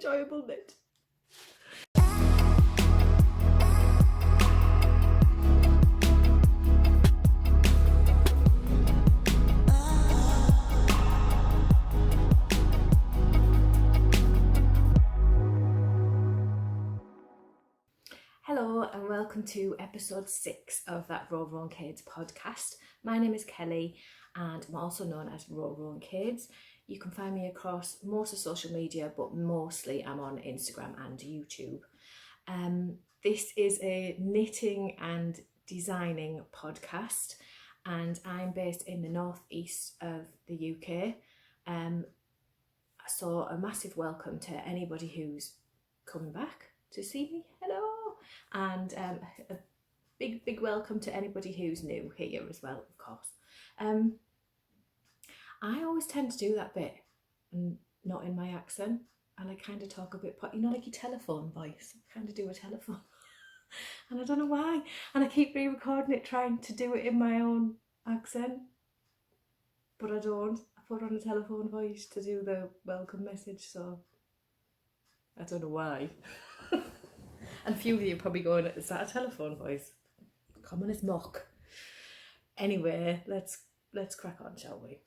enjoyable knit. Hello and welcome to episode 6 of that RowRowandKades podcast. My name is Kelly and I'm also known as RowRowandKades. You can find me across most of social media, but mostly I'm on Instagram and YouTube. This is a knitting and designing podcast and I'm based in the northeast of the UK. So a massive welcome to anybody who's coming back to see me. Hello. And a big welcome to anybody who's new here as well, of course. I always tend to do that bit and not in my accent, and I kind of talk a bit, you know, like your telephone voice. I kind of do a telephone and I don't know why, and I keep re-recording it trying to do it in my own accent, but I don't. I put on a telephone voice to do the welcome message, so I don't know why. And a few of you are probably going, is that a telephone voice? Common as muck. Anyway, let's crack on, shall we?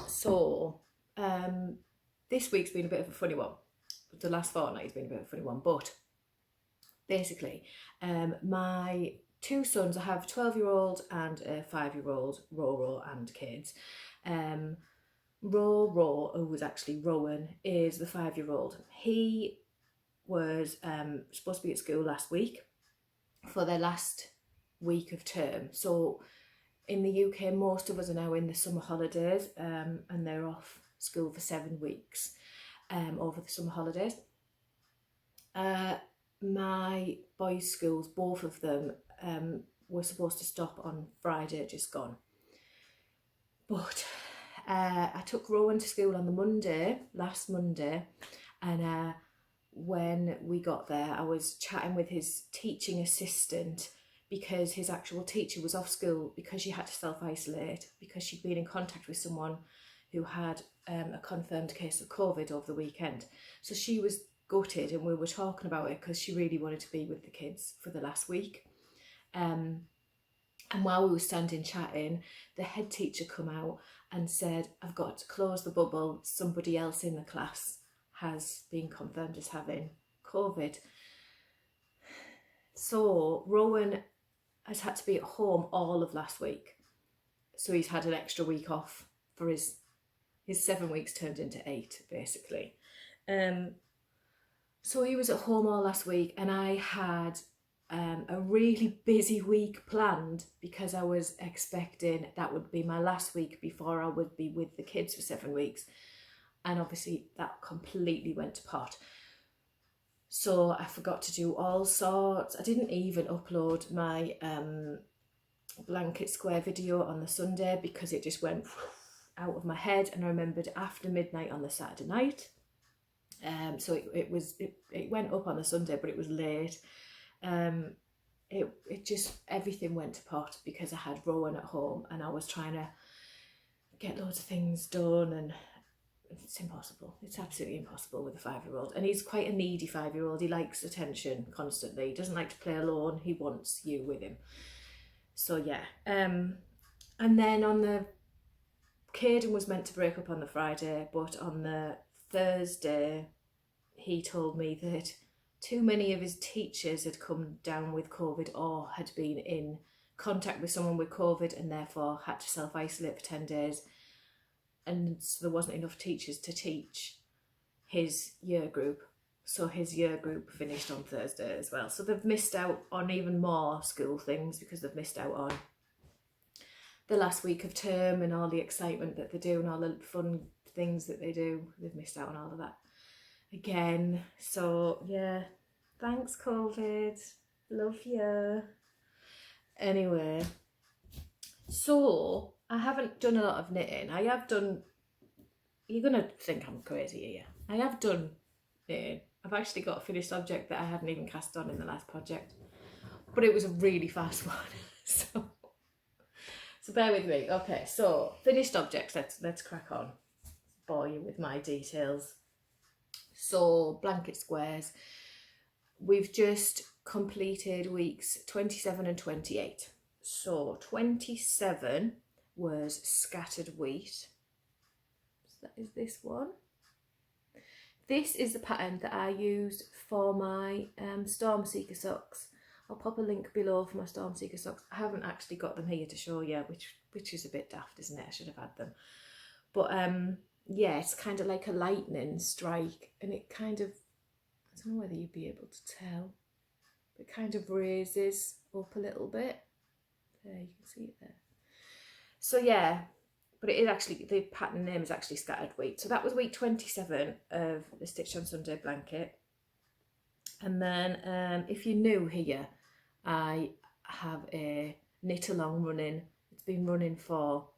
So, this week's been a bit of a funny one. The last fortnight's been a bit of a funny one, but basically, my two sons, I have a 12-year-old and a 5-year-old, RowRowandKades. Who was actually Rowan, is the 5-year-old. He was supposed to be at school last week for their last week of term. So in the UK, most of us are now in the summer holidays, and they're off school for 7 weeks over the summer holidays. My boys' schools, both of them, were supposed to stop on Friday, just gone. But I took Rowan to school on the last Monday, and when we got there, I was chatting with his teaching assistant because his actual teacher was off school because she had to self-isolate because she'd been in contact with someone who had a confirmed case of COVID over the weekend. So she was gutted, and we were talking about it because she really wanted to be with the kids for the last week. And while we were standing chatting, the head teacher come out and said, I've got to close the bubble. Somebody else in the class has been confirmed as having COVID. So Rowan has had to be at home all of last week. So he's had an extra week off for his 7 weeks turned into 8, basically. So he was at home all last week, and I had a really busy week planned because I was expecting that would be my last week before I would be with the kids for 7 weeks, and obviously that completely went to pot. So I forgot to do all sorts. I didn't even upload my blanket square video on the Sunday because it just went out of my head, and I remembered after midnight on the Saturday night. So it went up on the Sunday, but it was late. It just, everything went to pot because I had Rowan at home and I was trying to get loads of things done, and it's impossible. It's absolutely impossible with a 5-year-old, and he's quite a needy 5-year-old. He likes attention constantly. He doesn't like to play alone. He wants you with him. So yeah. And then on the Kades was meant to break up on the Friday, but on the Thursday he told me that too many of his teachers had come down with COVID or had been in contact with someone with COVID and therefore had to self-isolate for 10 days. And so there wasn't enough teachers to teach his year group. So his year group finished on Thursday as well. So they've missed out on even more school things because they've missed out on the last week of term and all the excitement that they do and all the fun things that they do. They've missed out on all of that again. So yeah, thanks COVID, love you. Anyway, so I haven't done a lot of knitting. I have done, you're gonna think I'm crazy here. I have done knitting. I've actually got a finished object that I hadn't even cast on in the last project, but it was a really fast one. So bear with me. Okay, so finished objects, let's crack on. bore you with my details. So blanket squares, we've just completed weeks 27 and 28. So 27 was scattered wheat. So that is this one. This is the pattern that I used for my Storm Seeker socks. I'll pop a link below for my Storm Seeker socks. I haven't actually got them here to show you, which is a bit daft, isn't it? I should have had them. But yeah, it's kind of like a lightning strike, and it kind of, I don't know whether you'd be able to tell, but it kind of raises up a little bit. There, you can see it there. So yeah, but it is actually, the pattern name is actually scattered wheat. So that was week 27 of the Stitched on Sunday blanket. And then if you're new here, I have a knit along running. It's been running for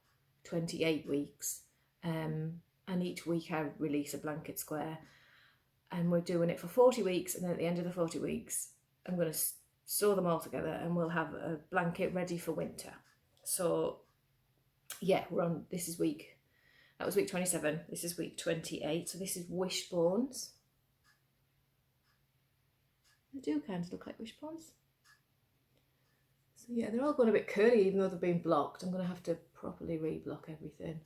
28 weeks. And each week I release a blanket square, and we're doing it for 40 weeks, and then at the end of the 40 weeks I'm going to sew them all together and we'll have a blanket ready for winter. So yeah, we're on, this is week, that was week 27, this is week 28, so this is Wishbones. They do kind of look like Wishbones. So yeah, they're all going a bit curly even though they've been blocked. I'm going to have to properly reblock everything.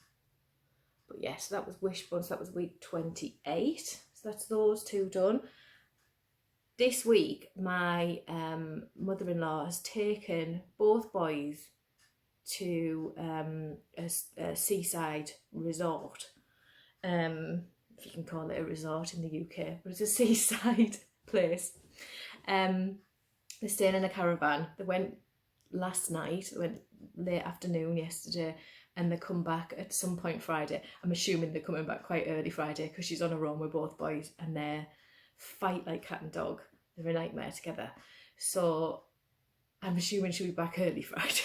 But yes, that was Wishbones, that was week 28. So that's those two done. This week, my mother-in-law has taken both boys to a seaside resort. If you can call it a resort in the UK, but it's a seaside place. They're staying in a caravan. They went last night, they went late afternoon yesterday, and they come back at some point Friday. I'm assuming they're coming back quite early Friday because she's on her own with both boys, and they fight like cat and dog. They're a nightmare together. So I'm assuming she'll be back early Friday.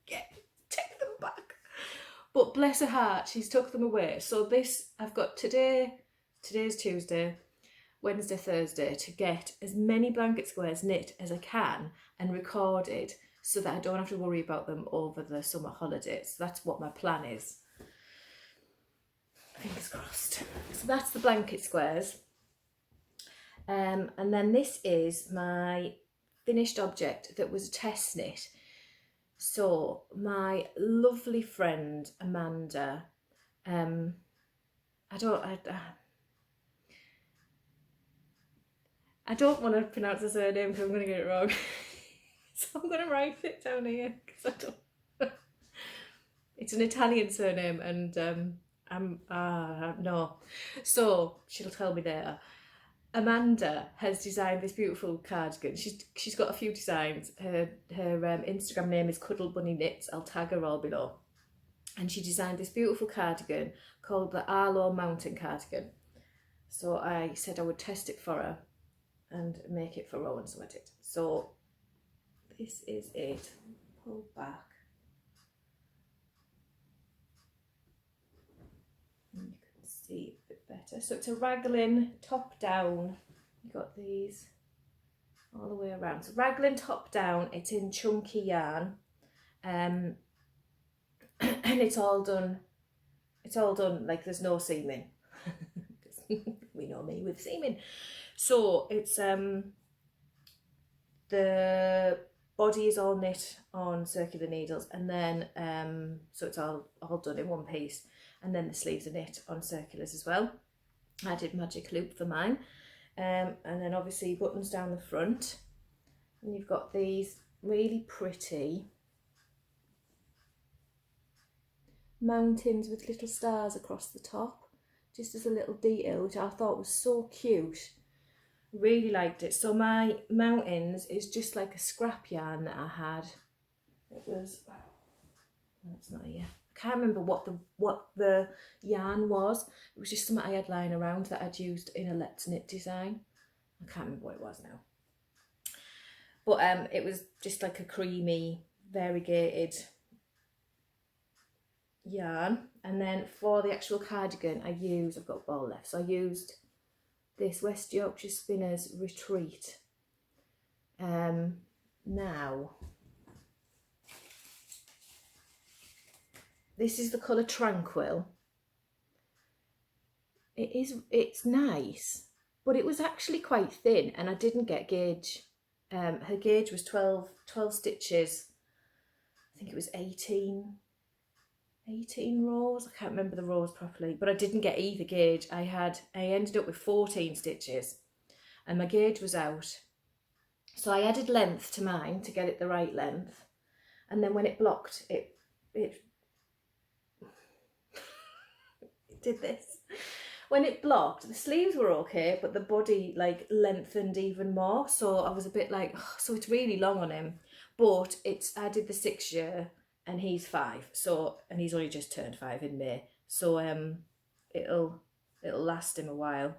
Yeah, take them back. But bless her heart, she's took them away. So this, I've got today's Tuesday, Wednesday, Thursday, to get as many blanket squares knit as I can and recorded, so that I don't have to worry about them over the summer holidays. That's what my plan is. Fingers crossed. So that's the blanket squares. And then this is my finished object that was a test knit. So my lovely friend Amanda, I don't want to pronounce her surname because I'm going to get it wrong. So I'm going to write it down here because I don't. It's an Italian surname, and no. So she'll tell me later. Amanda has designed this beautiful cardigan. She's got a few designs. Her Instagram name is Cuddle Bunny Knits. I'll tag her all below. And she designed this beautiful cardigan called the Arlo Mountain Cardigan. So I said I would test it for her and make it for Rowan, so I did. So this is it. Pull back. And you can see a bit better. So it's a raglan top down. You've got these all the way around. So raglan top down, it's in chunky yarn. And it's all done like there's no seaming. We know me with seaming. So it's the body is all knit on circular needles, and then so it's all done in one piece, and then the sleeves are knit on circulars as well. I did magic loop for mine, and then obviously buttons down the front, and you've got these really pretty mountains with little stars across the top, just as a little detail, which I thought was so cute. Really liked it. So my mountains is just like a scrap yarn that I had. It was, that's not here. I can't remember what the yarn was. It was just something I had lying around that I'd used in a Let's Knit design. I can't remember what it was now. But it was just like a creamy, variegated yarn. And then for the actual cardigan, I've got a ball left, so I used this West Yorkshire Spinners Retreat. Now, this is the colour Tranquil, it's nice, but it was actually quite thin, and I didn't get gauge. Her gauge was 12 stitches. I think it was 18 rows. I can't remember the rows properly, but I didn't get either gauge. I ended up with 14 stitches, and my gauge was out. So I added length to mine to get it the right length, and then when it blocked, it did this. When it blocked, the sleeves were okay, but the body like lengthened even more. So I was a bit like, oh, so it's really long on him. But I did the 6 year and he's 5. So, and he's only just turned 5 in May. So it'll last him a while.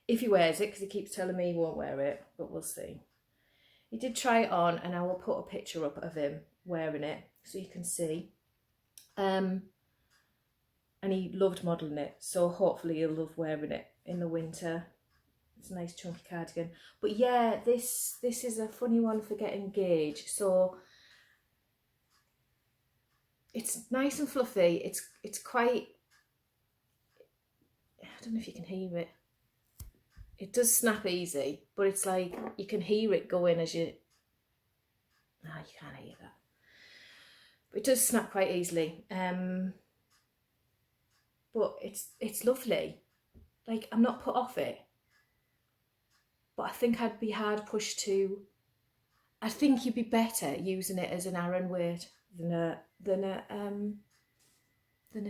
If he wears it, because he keeps telling me he won't wear it, but we'll see. He did try it on, and I will put a picture up of him wearing it so you can see. And he loved modelling it, so hopefully he'll love wearing it in the winter. It's a nice chunky cardigan. But yeah, this is a funny one for getting gauge. So it's nice and fluffy. It's quite, I don't know if you can hear it. It does snap easy, but it's like you can hear it going as you, no, you can't hear that. But it does snap quite easily. But it's lovely. Like, I'm not put off it, but I think I'd be hard pushed to. I think you'd be better using it as an Aran weight than a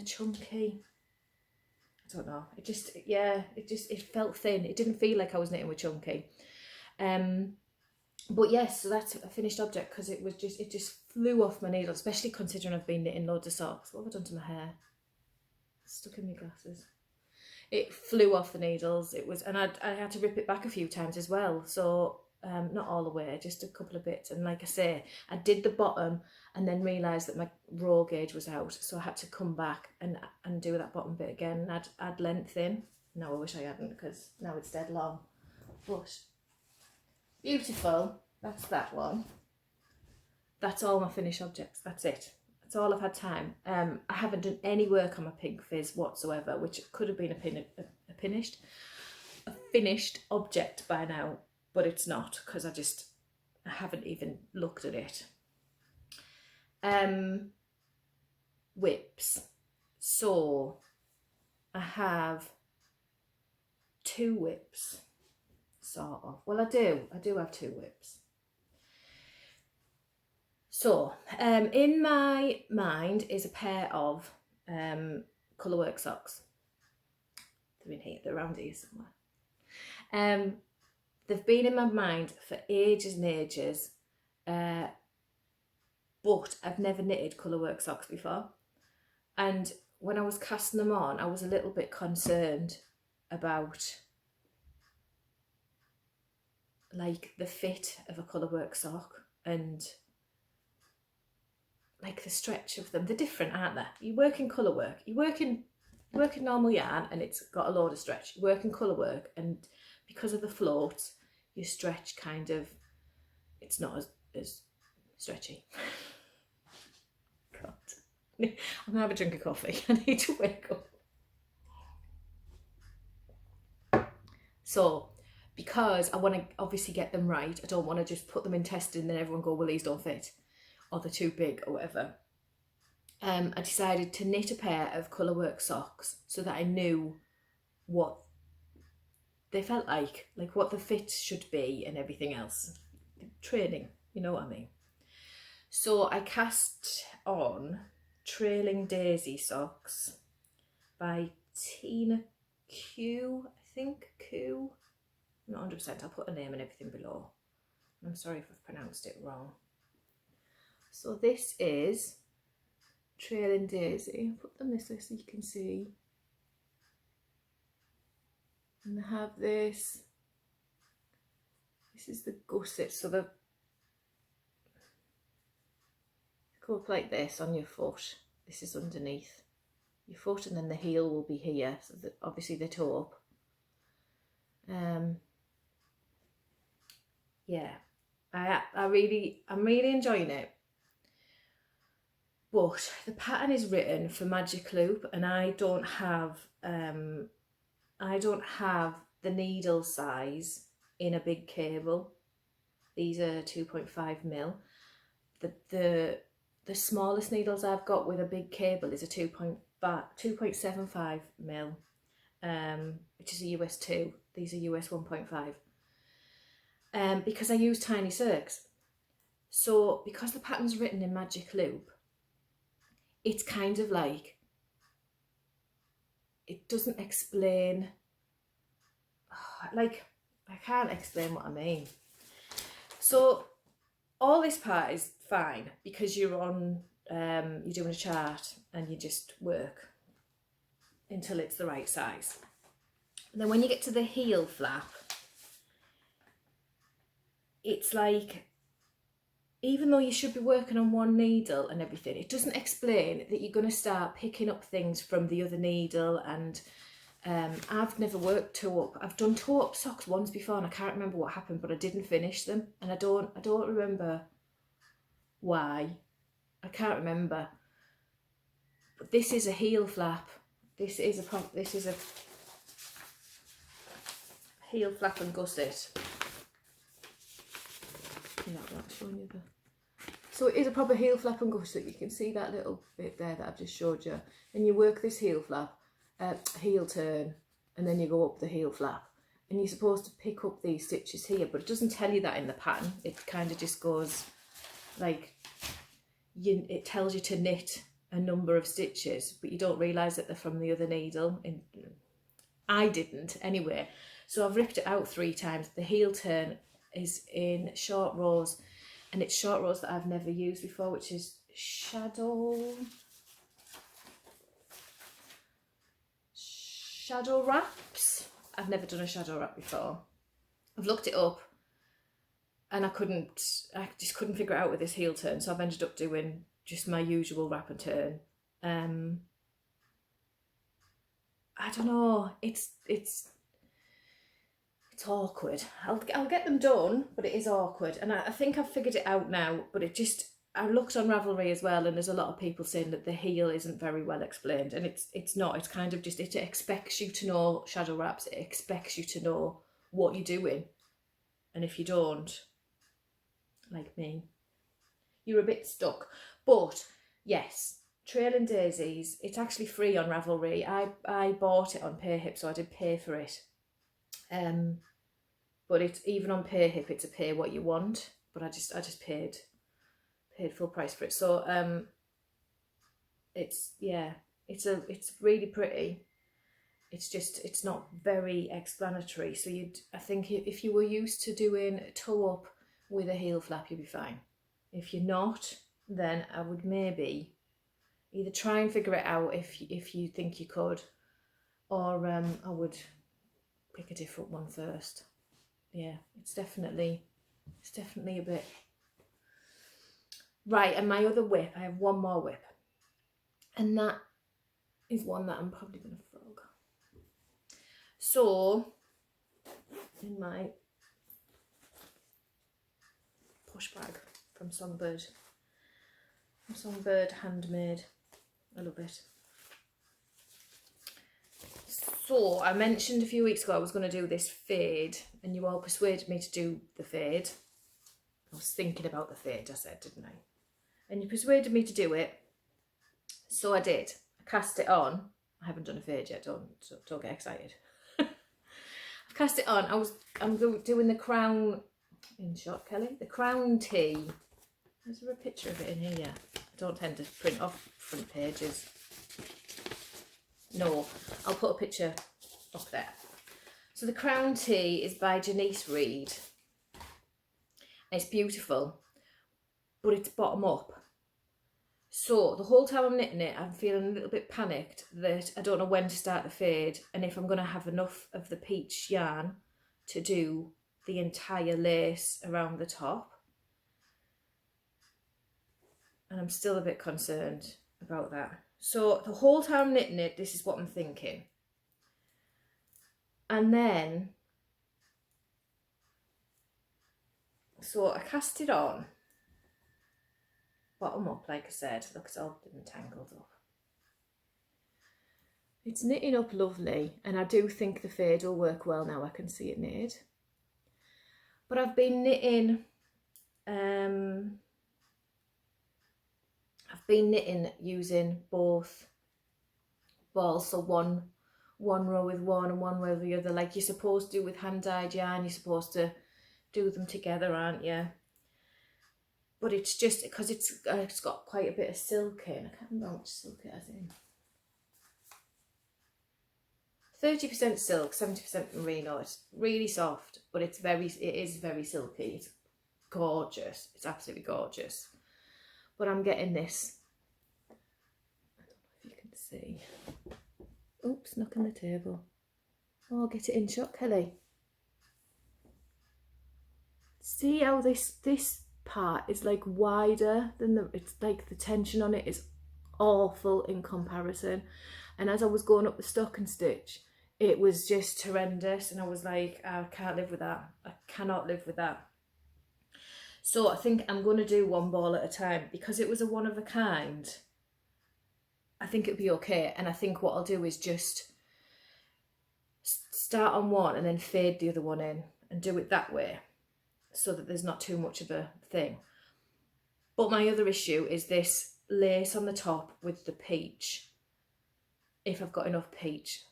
chunky. I don't know. It felt thin. It didn't feel like I was knitting with chunky. But yes, so that's a finished object, because it just flew off my needle, especially considering I've been knitting loads of socks. What have I done to my hair? Stuck in my glasses. It flew off the needles. It was, and I had to rip it back a few times as well. So not all the way, just a couple of bits. And like I say, I did the bottom and then realised that my raw gauge was out, so I had to come back and do that bottom bit again and add length in. No, I wish I hadn't, because now it's dead long. But beautiful. That's that one. That's all my finished objects. That's it. That's all I've had time. I haven't done any work on my pink fizz whatsoever, which could have been a finished object by now, but it's not, because I haven't even looked at it. Whips. So I have 2 whips, sort of. Well, I do have 2 whips. So, in my mind is a pair of colourwork socks. They're in here, they're around here somewhere. They've been in my mind for ages and ages, but I've never knitted colourwork socks before. And when I was casting them on, I was a little bit concerned about like the fit of a colourwork sock and like the stretch of them. They're different, aren't they? You work in colourwork, you work in normal yarn and it's got a load of stretch. You work in colourwork and because of the float, your stretch kind of, it's not as stretchy. God. I'm gonna have a drink of coffee. I need to wake up. So, because I want to obviously get them right, I don't want to just put them in testing and then everyone go, well, these don't fit, or they're too big or whatever. I decided to knit a pair of colourwork socks so that I knew what they felt like what the fit should be and everything else. Training, you know what I mean. So I cast on Trailing Daisy socks by Tiina Q, I think, Q. I'm not 100%, I'll put a name and everything below. I'm sorry if I've pronounced it wrong. So this is Trailing Daisy. I'll put them this way so you can see. And they have this. This is the gusset, so they go up like this on your foot. This is underneath your foot, and then the heel will be here, so that obviously the toe up. Yeah, I'm really enjoying it. But the pattern is written for Magic Loop, and I don't have a I don't have the needle size in a big cable. These are 2.5mm. The smallest needles I've got with a big cable is a 2.75mm, which is a US 2. These are US 1.5. Because I use tiny circs. So because the pattern's written in magic loop, it's kind of like, it doesn't explain, like, I can't explain what I mean. So all this part is fine because you're on, you're doing a chart and you just work until it's the right size. And then when you get to the heel flap, it's like, even though you should be working on one needle and everything, it doesn't explain that you're going to start picking up things from the other needle. And I've never worked toe-up. I've done toe-up socks once before and I can't remember what happened, but I didn't finish them. And I don't remember why. I can't remember. But this is a heel flap. This is a heel flap and gusset. So it is a proper heel flap and gusset. You can see that little bit there that I've just showed you. And you work this heel flap, heel turn, and then you go up the heel flap. And you're supposed to pick up these stitches here, but it doesn't tell you that in the pattern. It kind of just goes like, it tells you to knit a number of stitches, but you don't realise that they're from the other needle. I didn't anyway. So I've ripped it out 3 times. The heel turn is in short rows, and it's short rows that I've never used before, which is shadow wraps. I've never done a shadow wrap before. I've looked it up and I just couldn't figure it out with this heel turn, so I've ended up doing just my usual wrap and turn. I don't know, it's awkward. I'll get them done, but it is awkward, and I think I've figured it out now. But I looked on Ravelry as well, and there's a lot of people saying that the heel isn't very well explained, and it's not. It's kind of just, it expects you to know shadow wraps. It expects you to know what you're doing, and if you don't, like me, you're a bit stuck. But yes, Trailing Daisies, it's actually free on Ravelry. I bought it on PayHip, so I did pay for it. But it's even on PayHip, it's a pay what you want. But I just paid full price for it. So it's really pretty. It's not very explanatory. So I think if you were used to doing toe up with a heel flap, you'd be fine. If you're not, then I would maybe either try and figure it out if you think you could, or I would pick a different one first. Yeah, it's definitely a bit. Right, and my other whip, I have one more whip, and that is one that I'm probably going to frog. So, in my push bag from Songbird handmade, I love it. So I mentioned a few weeks ago I was going to do this fade, and you all persuaded me to do the fade. I was thinking about the fade, I said, didn't I? And you persuaded me to do it, so I did. I cast it on. I haven't done a fade yet, don't get excited. I've cast it on. I'm doing the crown, in shot, Kelly, the crown tee. Is there a picture of it in here? I don't tend to print off front pages. No, I'll put a picture up there. So the crown tee is by Jenise Reid. It's beautiful, but it's bottom up. So the whole time I'm knitting it, I'm feeling a little bit panicked that I don't know when to start the fade, and if I'm going to have enough of the peach yarn to do the entire lace around the top. And I'm still a bit concerned about that. So the whole time I'm knitting it, this is what I'm thinking. And then, so I cast it on, bottom up, like I said. Look, it's all been tangled up. It's knitting up lovely, and I do think the fade will work well now I can see it knitted. But I've been knitting, using both balls, so one row with one and one row with the other, like you're supposed to do with hand dyed yarn. You're supposed to do them together, aren't you? But it's just because it's got quite a bit of silk in. I can't remember how much silk it has in. 30% silk, 70% merino. It's really soft, but it is very silky. It's gorgeous. It's absolutely gorgeous. But I'm getting this. I don't know if you can see. Oops, knocking the table. Oh, get it in shot, Kelly. See how this part is like wider than it's like the tension on it is awful in comparison. And as I was going up the stocking stitch, it was just horrendous, and I was like, I can't live with that. I cannot live with that. So I think I'm going to do one ball at a time, because it was a one of a kind. I think it'll be okay. And I think what I'll do is just start on one and then fade the other one in and do it that way, so that there's not too much of a thing. But my other issue is this lace on the top with the peach, if I've got enough peach.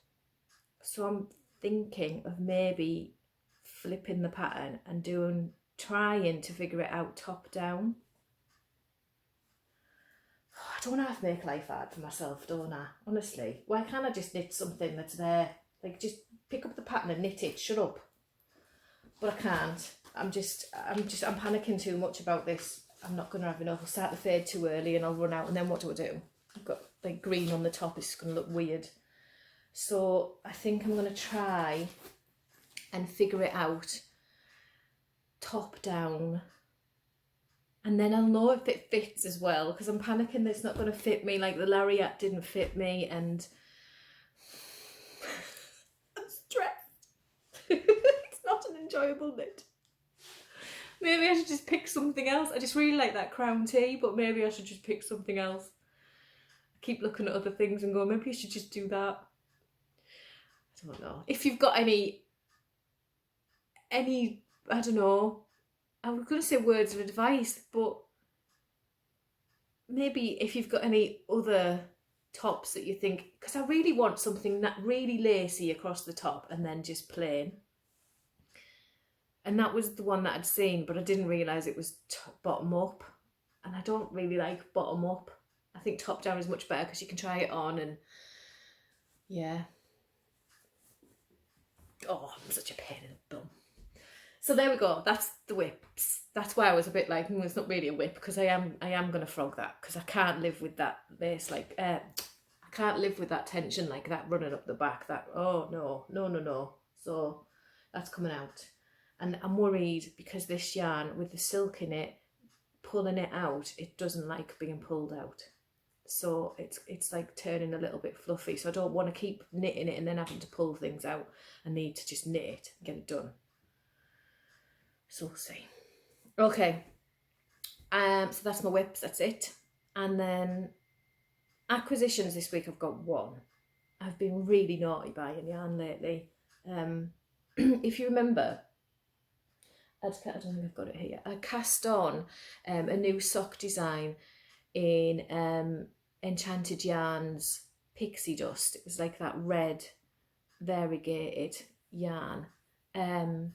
So I'm thinking of maybe flipping the pattern and trying to figure it out top down. I don't have to make life hard for myself, don't I? Honestly, why can't I just knit something that's there? Like, just pick up the pattern and knit it, shut up. But I can't. I'm panicking too much about this. I'm not going to have enough. I'll start the fade too early and I'll run out, and then what do? I've got like green on the top, it's going to look weird. So I think I'm going to try and figure it out top down, and then I'll know if it fits as well, because I'm panicking that it's not going to fit me, like the lariat didn't fit me, and I'm stressed. It's not an enjoyable knit. Maybe I should just pick something else. I just really like that crown tee, but maybe I should just pick something else. I keep looking at other things and going, maybe you should just do that. I don't know. If you've got any, I don't know, I was going to say words of advice, but maybe if you've got any other tops that you think, because I really want something that really lacy across the top and then just plain. And that was the one that I'd seen, but I didn't realise it was bottom up. And I don't really like bottom up. I think top down is much better because you can try it on, and yeah. Oh, I'm such a pain in the bum. So there we go. That's the whips. That's why I was a bit like, it's not really a whip, because I am going to frog that, because I can't live with that lace, like, I can't live with that tension like that running up the back. That, oh, no. So that's coming out. And I'm worried because this yarn with the silk in it, pulling it out, it doesn't like being pulled out. So it's like turning a little bit fluffy. So I don't want to keep knitting it and then having to pull things out. I need to just knit it and get it done. So we'll see. Okay. So that's my whips, that's it. And then acquisitions this week, I've got one. I've been really naughty buying yarn lately. If you remember, I don't think I've got it here. I cast on a new sock design in Enchanted Yarns Pixie Dust. It was like that red variegated yarn. And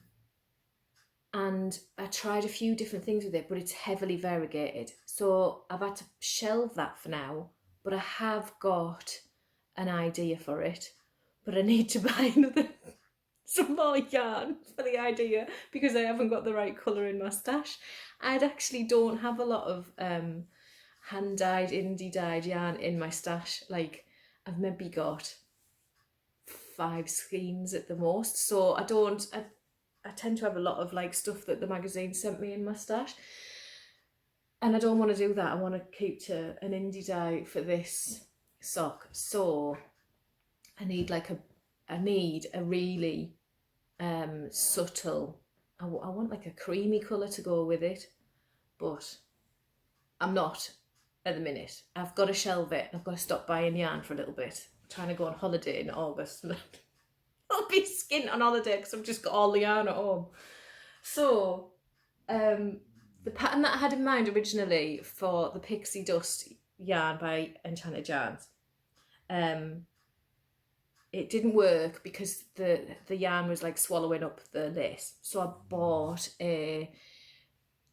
I tried a few different things with it, but it's heavily variegated. So I've had to shelve that for now, but I have got an idea for it. But I need to buy some more yarn for the idea, because I haven't got the right colour in my stash. I actually don't have a lot of hand-dyed, indie-dyed yarn in my stash. Like, I've maybe got 5 skeins at the most. So I tend to have a lot of like stuff that the magazine sent me in my stash. And I don't want to do that. I want to keep to an indie dye for this sock. So I need like a really subtle, I want like a creamy colour to go with it, but I'm not at the minute. I've got to shelve it. I've got to stop buying yarn for a little bit. trying to go on holiday in August. I'll be skint on holiday because I've just got all the yarn at home. So the pattern that I had in mind originally for the Pixie Dust yarn by Enchanted Yarns, it didn't work because the yarn was like swallowing up the lace. So I bought a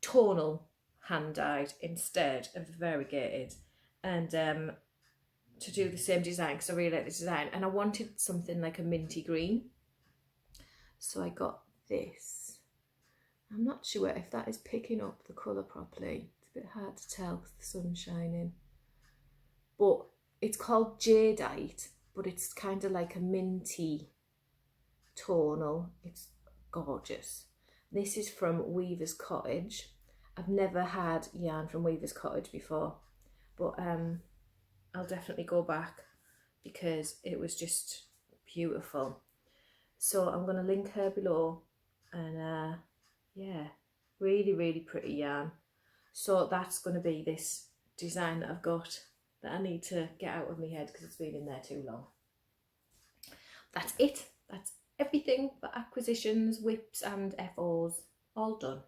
tonal hand dyed instead of variegated, and to do the same design because I really like the design, and I wanted something like a minty green. So I got this. I'm not sure if that is picking up the colour properly. It's a bit hard to tell because the sun's shining. But it's called Jadeite, but it's kind of like a minty tonal. It's gorgeous. This is from Weaver's Cottage. I've never had yarn from Weaver's Cottage before, but I'll definitely go back because it was just beautiful. So I'm going to link her below, and yeah, really, really pretty yarn. So that's going to be this design that I've got that I need to get out of my head because it's been in there too long. That's it. That's everything for acquisitions, whips and FOs, all done.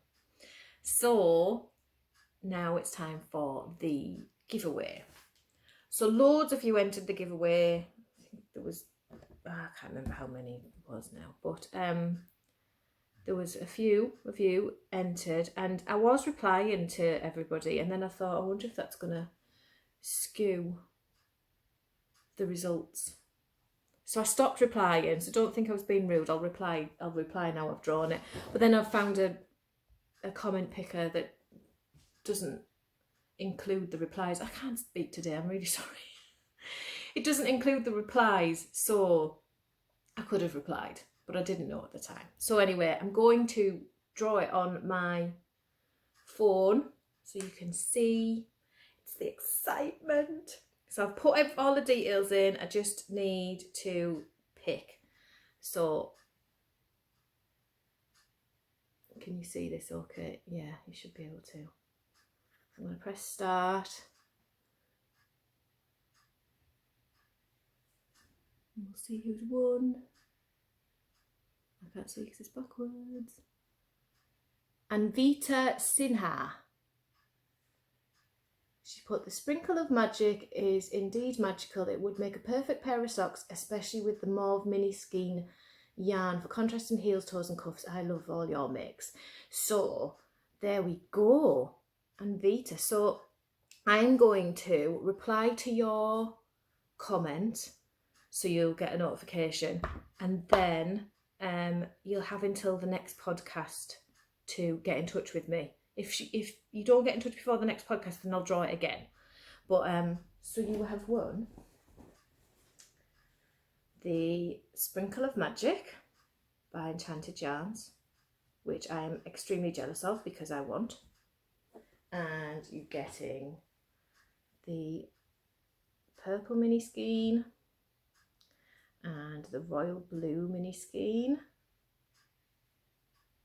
So now it's time for the giveaway. So loads of you entered the giveaway. I think there was, I can't remember how many it was now, but there was a few of you entered, and I was replying to everybody, and then I thought, I wonder if that's going to skew the results. So I stopped replying, so don't think I was being rude. I'll reply now I've drawn it. But then I've found a comment picker that doesn't include the replies. I can't speak today, I'm really sorry. It doesn't include the replies, so I could have replied, but I didn't know at the time. So anyway, I'm going to draw it on my phone so you can see. It's the excitement. So I've put all the details in. I just need to pick. So can you see this okay? Yeah, you should be able to. I'm going to press start. And we'll see who's won. I can't see because it's backwards. Anvita Sinha. She put, the sprinkle of magic is indeed magical. It would make a perfect pair of socks, especially with the mauve mini skein yarn for contrasting heels, toes and cuffs. I love all your mix. So there we go, Anvita. So I'm going to reply to your comment, so you'll get a notification, and then you'll have until the next podcast to get in touch with me. If you don't get in touch before the next podcast, then I'll draw it again. But so you have won the Sprinkle of Magic by Enchanted Yarns, which I am extremely jealous of because I want. And you're getting the purple mini skein and the royal blue mini skein.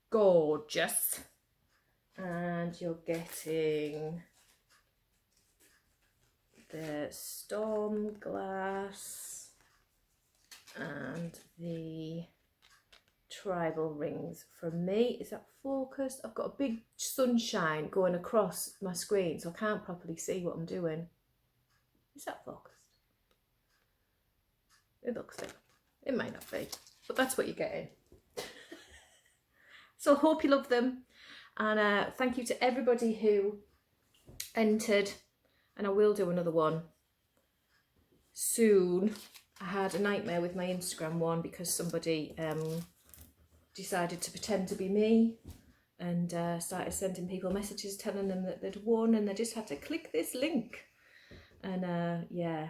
Gorgeous. And you're getting the storm glass and the tribal rings from me. Is that focused? I've got a big sunshine going across my screen, so I can't properly see what I'm doing. Is that focused? It looks like it might not be, but that's what you're getting. So hope you love them. And thank you to everybody who entered, and I will do another one soon. I had a nightmare with my Instagram one because somebody decided to pretend to be me and started sending people messages telling them that they'd won, and they just had to click this link. And yeah,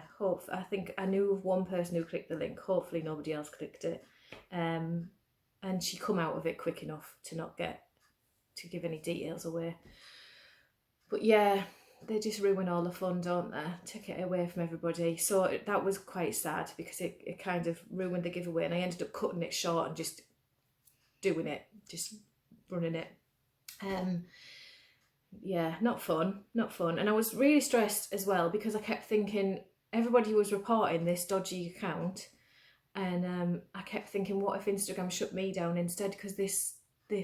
I think I knew of one person who clicked the link. Hopefully nobody else clicked it. And she come out of it quick enough to not get to give any details away. But yeah, they just ruin all the fun, don't they? Take it away from everybody. So that was quite sad because it kind of ruined the giveaway, and I ended up cutting it short and just doing it, just running it. Yeah, not fun. And I was really stressed as well because I kept thinking, everybody was reporting this dodgy account, and I kept thinking, what if Instagram shut me down instead? Because this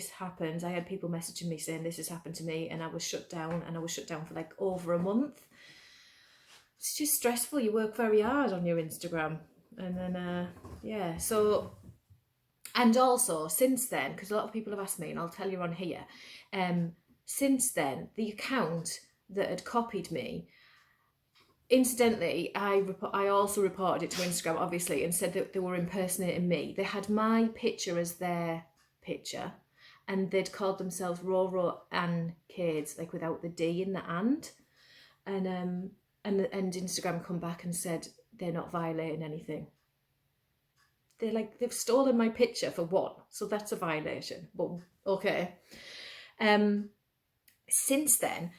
happens. I had people messaging me saying this has happened to me, and I was shut down, and I was shut down for like over a month. It's just stressful. You work very hard on your Instagram, and then yeah. So, and also since then, because a lot of people have asked me, and I'll tell you on here, since then the account that had copied me, incidentally, I also reported it to Instagram, obviously, and said that they were impersonating me. They had my picture as their picture, and they'd called themselves RowRowandKades, like without the D in the and Instagram come back and said they're not violating anything. They're like, they've stolen my picture for one, so that's a violation. But okay. Since then,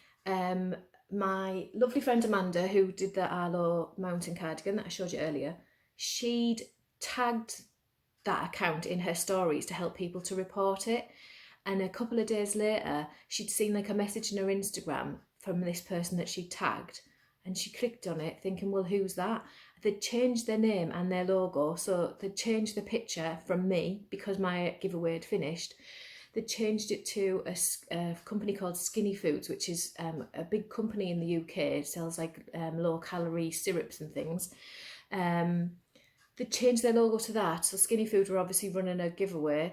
my lovely friend Amanda, who did the Arlo mountain cardigan that I showed you earlier, she'd tagged that account in her stories to help people to report it. And a couple of days later, she'd seen like a message in her Instagram from this person that she tagged, and she clicked on it thinking, well, who's that? They'd changed their name and their logo, so they'd changed the picture from me because my giveaway had finished. They changed it to a company called Skinny Foods, which is a big company in the UK. It sells like low-calorie syrups and things. They changed their logo to that, so Skinny Food were obviously running a giveaway,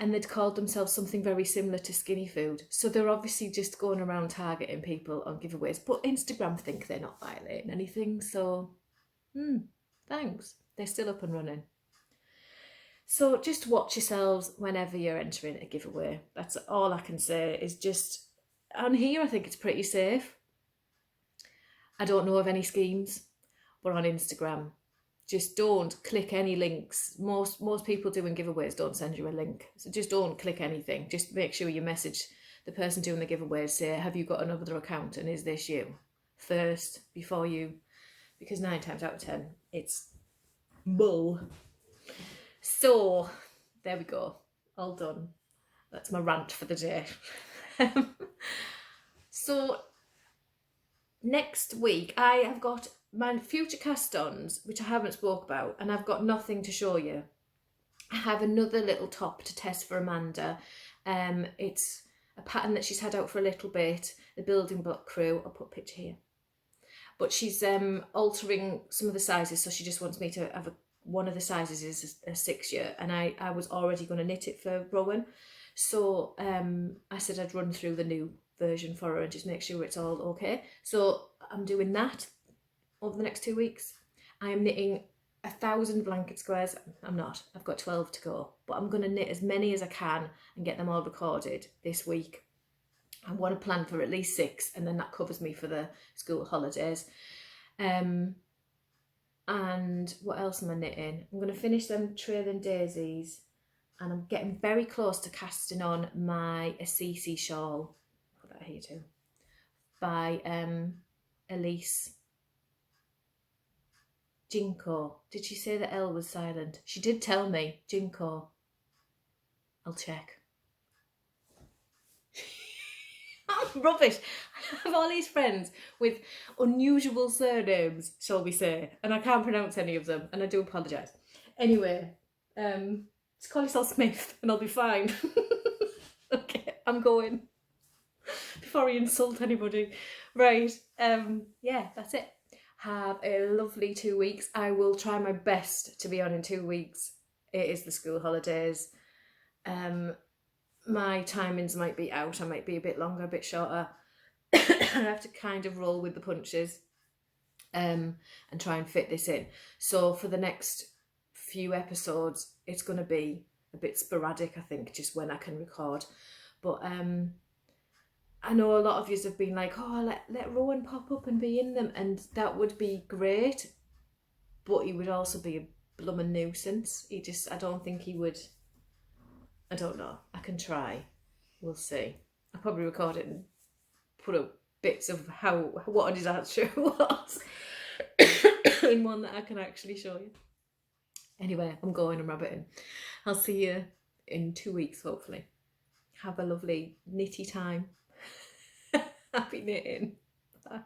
and they'd called themselves something very similar to Skinny Food. So they're obviously just going around targeting people on giveaways. But Instagram think they're not violating anything, so thanks. They're still up and running. So just watch yourselves whenever you're entering a giveaway. That's all I can say, is just, on here I think it's pretty safe. I don't know of any schemes, but on Instagram, just don't click any links. Most people doing giveaways don't send you a link. So just don't click anything. Just make sure you message the person doing the giveaway, say, have you got another account and is this you? First, before you, because 9 times out of 10, it's bull. So, there we go. All done. That's my rant for the day. So, next week, I have got my future cast-ons, which I haven't spoke about, and I've got nothing to show you. I have another little top to test for Amanda. It's a pattern that she's had out for a little bit, the Building Block Crew. I'll put a picture here. But she's altering some of the sizes, so she just wants me to have one of the sizes is a 6-year, and I was already going to knit it for Rowan. So I said I'd run through the new version for her and just make sure it's all okay. So I'm doing that over the next 2 weeks. I am knitting 1,000 blanket squares. I'm not, I've got 12 to go, but I'm going to knit as many as I can and get them all recorded this week. I want to plan for at least 6, and then that covers me for the school holidays. And what else am I knitting? I'm going to finish them Trailing Daisies, and I'm getting very close to casting on my Assisi shawl. Put that here too. By Elise. Ljiko. Did she say the L was silent? She did tell me. Ljiko. I'll check. I'm rubbish. I have all these friends with unusual surnames, shall we say, and I can't pronounce any of them, and I do apologise. Anyway, just call yourself Smith and I'll be fine. Okay, I'm going. Before I insult anybody. Right, yeah, that's it. Have a lovely 2 weeks. I will try my best to be on in 2 weeks. It is the school holidays. My timings might be out. I might be a bit longer, a bit shorter. I have to kind of roll with the punches and try and fit this in. So for the next few episodes, it's going to be a bit sporadic, I think, just when I can record. But I know a lot of you have been like, oh, let Rowan pop up and be in them, and that would be great, but he would also be a blooming nuisance. I don't think he would. I don't know. I can try. We'll see. I'll probably record it and put up bits of what his answer was in one that I can actually show you. Anyway, I'm going and rabbiting. I'll see you in 2 weeks, hopefully. Have a lovely knitty time. Happy knitting. Bye.